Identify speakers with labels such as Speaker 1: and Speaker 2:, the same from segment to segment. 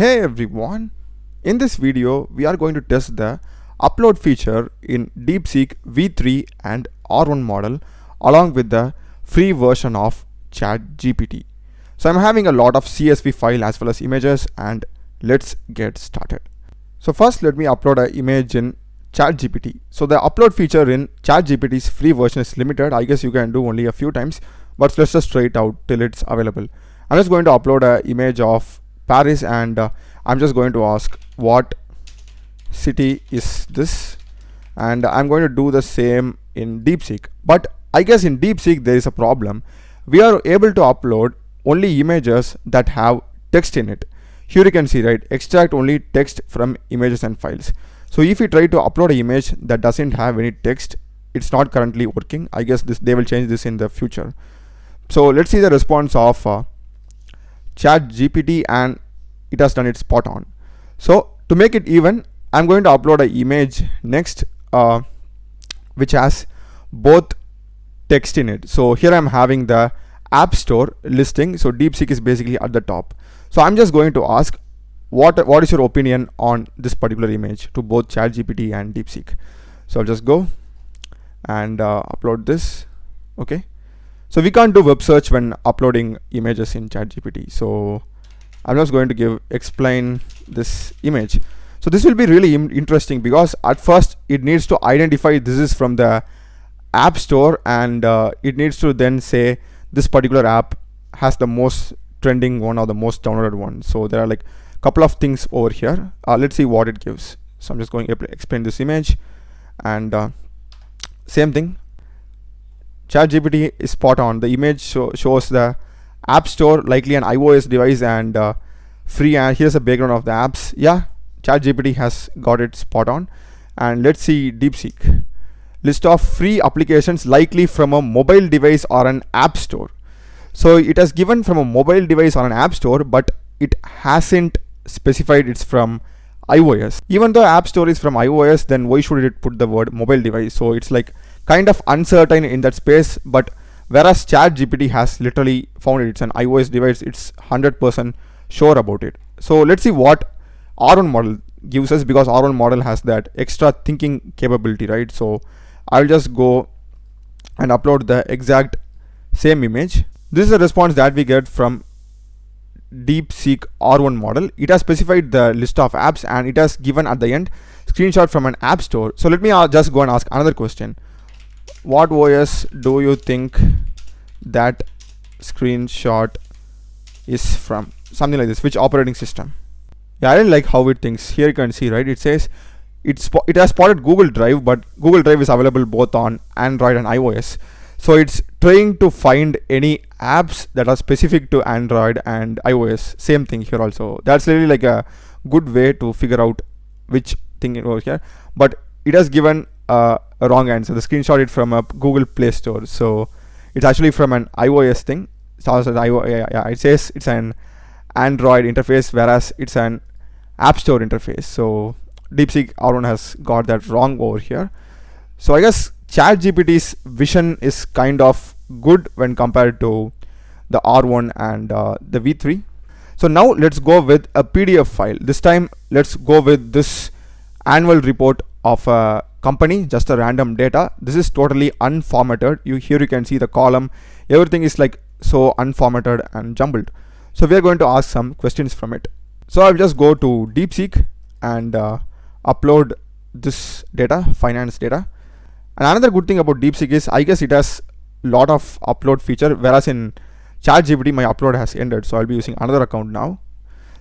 Speaker 1: Hey everyone, in this video we are going to test the upload feature in DeepSeek v3 and R1 model along with the free version of ChatGPT. So I'm having a lot of CSV file as well as images, and let's get started. So first let me upload an image in ChatGPT. So the upload feature in ChatGPT's free version is limited. I guess you can do only a few times, but let's just try it out till it's available. I'm just going to upload an image of Paris, and I'm just going to ask what city is this, and I'm going to do the same in DeepSeek. But I guess in DeepSeek there is a problem. We are able to upload only images that have text in it. Here you can see, right, extract only text from images and files. So if we try to upload an image that doesn't have any text, it's not currently working. I guess they will change this in the future. So let's see the response of ChatGPT, and it has done it spot on. So to make it even, I'm going to upload an image next which has both text in it. So here I'm having the App Store listing. So DeepSeek is basically at the top. So I'm just going to ask what is your opinion on this particular image to both ChatGPT and DeepSeek. So I'll just go and upload this. Okay. So we can't do web search when uploading images in ChatGPT. So I'm just going to explain this image. So this will be really interesting because at first it needs to identify this is from the App Store, and it needs to then say this particular app has the most trending one or the most downloaded one. So there are like a couple of things over here. Let's see what it gives. So I'm just going to explain this image, and same thing. ChatGPT is spot on. The image shows the App Store, likely an iOS device, and free. And here's a background of the apps. Yeah, ChatGPT has got it spot on. And let's see DeepSeek. List of free applications likely from a mobile device or an app store. So it has given from a mobile device or an app store, but it hasn't specified it's from iOS. Even though App Store is from iOS, then why should it put the word mobile device? So it's like kind of uncertain in that space. But whereas ChatGPT has literally found it's an iOS device, it's 100% sure about it. So let's see what R1 model gives us, because R1 model has that extra thinking capability, right? So I'll just go and upload the exact same image. This is the response that we get from DeepSeek R1 model. It has specified the list of apps, and it has given at the end screenshot from an app store. So let me just go and ask another question. What OS do you think that screenshot is from? Something like this. Which operating system? Yeah, I really like how it thinks. Here you can see, right, it says it has spotted Google Drive, but Google Drive is available both on Android and iOS. So it's trying to find any apps that are specific to Android and iOS. Same thing here also. That's really like a good way to figure out which thing it was here. But it has given a wrong answer. The screenshot it from a Google Play Store. So it's actually from an iOS thing. So it says it's an Android interface, whereas it's an App Store interface. So DeepSeek R1 has got that wrong over here. So I guess ChatGPT's vision is kind of good when compared to the R1 and the v3. So now let's go with a PDF file. This time let's go with this annual report of a company, just a random data. This is totally unformatted. Here you can see the column. Everything is like so unformatted and jumbled. So we are going to ask some questions from it. So I'll just go to DeepSeek and upload this data, finance data. And another good thing about DeepSeek is I guess it has a lot of upload feature, whereas in ChatGPT my upload has ended. So I'll be using another account now.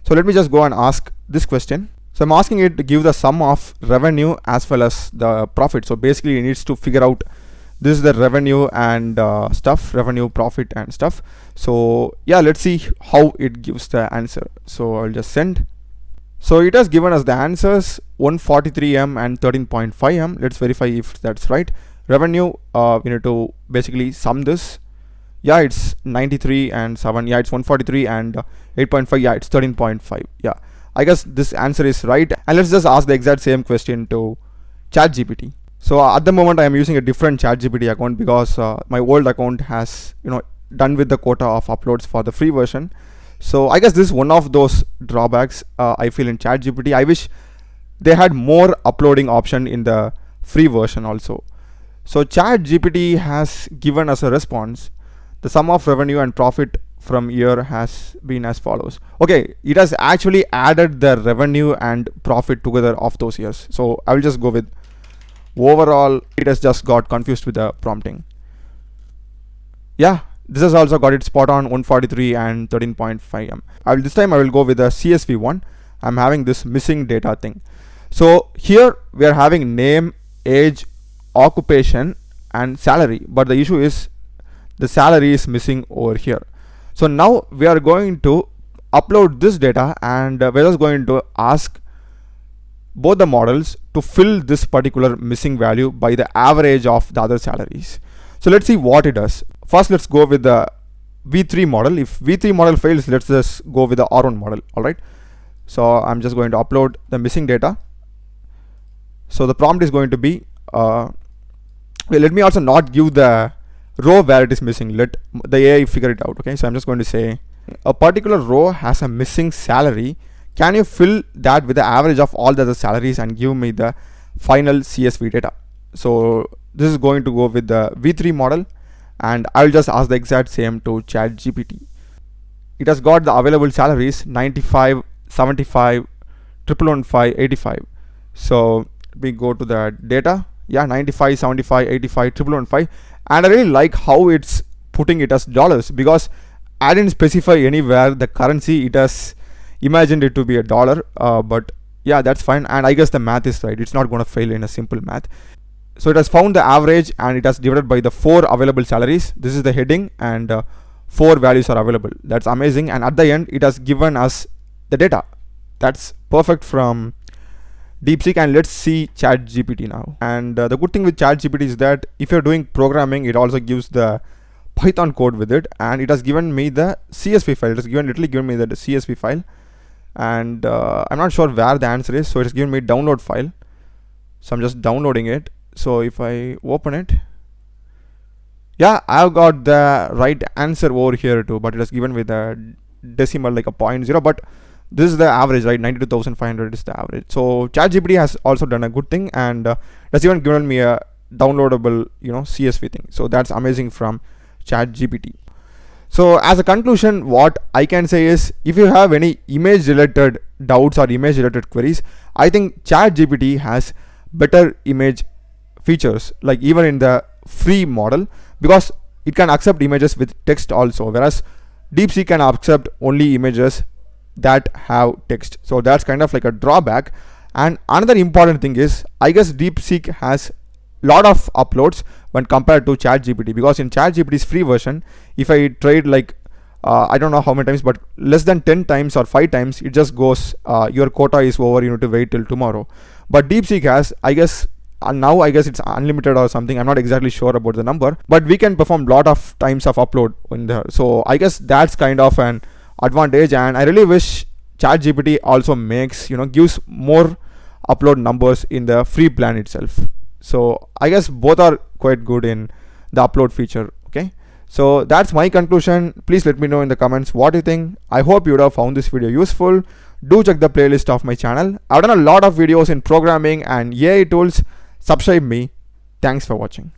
Speaker 1: So let me just go and ask this question. So I'm asking it to give the sum of revenue as well as the profit. So basically it needs to figure out this is the revenue and revenue, profit and stuff. So yeah, let's see how it gives the answer. So I'll just send. So it has given us the answers 143M and 13.5M. Let's verify if that's right. Revenue, we need to basically sum this. Yeah, it's 93 and 7. Yeah, it's 143 and 8.5. Yeah, it's 13.5. Yeah, I guess this answer is right. And let's just ask the exact same question to ChatGPT. So at the moment I am using a different ChatGPT account because my old account has done with the quota of uploads for the free version. So I guess this is one of those drawbacks I feel in ChatGPT. I wish they had more uploading option in the free version also. So ChatGPT has given us a response. The sum of revenue and profit from year has been as follows. Okay, it has actually added the revenue and profit together of those years. So I will just go with overall. It has just got confused with the prompting. Yeah, this has also got it spot on, 143 and 13.5 m. This time I will go with the CSV one. I'm having this missing data thing. So here we are having name, age, occupation and salary, but the issue is the salary is missing over here. So now we are going to upload this data, and we're just going to ask both the models to fill this particular missing value by the average of the other salaries. So let's see what it does. First, let's go with the V3 model. If V3 model fails, let's just go with the R1 model. All right. So I'm just going to upload the missing data. So the prompt is going to be, well, let me also not give the row where it is missing. Let the AI figure it out. Okay. So I'm just going to say a particular row has a missing salary. Can you fill that with the average of all the other salaries and give me the final CSV data? So this is going to go with the V3 model, and I'll just ask the exact same to ChatGPT. It has got the available salaries 95, 75, 1115, 85. So we go to the data. Yeah, 95, 75, 85, 1115. And I really like how it's putting it as dollars, because I didn't specify anywhere the currency. It has imagined it to be a dollar, but yeah, that's fine. And I guess the math is right. It's not going to fail in a simple math. So it has found the average, and it has divided by the 4 available salaries. This is the heading, and 4 values are available. That's amazing. And at the end, it has given us the data. That's perfect from DeepSeek. And let's see ChatGPT now. And the good thing with ChatGPT is that if you're doing programming, it also gives the Python code with it, and it has given me the CSV file. It has literally given me the CSV file, and I'm not sure where the answer is. So it has given me download file. So I'm just downloading it. So if I open it, yeah, I've got the right answer over here too, but it has given me the decimal like a 0.0, but this is the average, right? 92,500 is the average. So ChatGPT has also done a good thing, and has even given me a downloadable, CSV thing. So that's amazing from ChatGPT. So as a conclusion, what I can say is, if you have any image related doubts or image related queries, I think ChatGPT has better image features, like even in the free model, because it can accept images with text also, whereas DeepSeek can accept only images that have text. So that's kind of like a drawback. And another important thing is, I guess DeepSeek has lot of uploads when compared to ChatGPT, because in ChatGPT's free version, if I tried like I don't know how many times, but less than 10 times or 5 times, it just goes, your quota is over, you need to wait till tomorrow. But DeepSeek has, I guess, now I guess it's unlimited or something. I'm not exactly sure about the number, but we can perform lot of times of upload in there. So I guess that's kind of an advantage, and I really wish ChatGPT also makes, gives more upload numbers in the free plan itself. So I guess both are quite good in the upload feature. Okay, so that's my conclusion. Please let me know in the comments what you think. I hope you would have found this video useful. Do check the playlist of my channel. I've done a lot of videos in programming and AI tools. Subscribe me. Thanks for watching.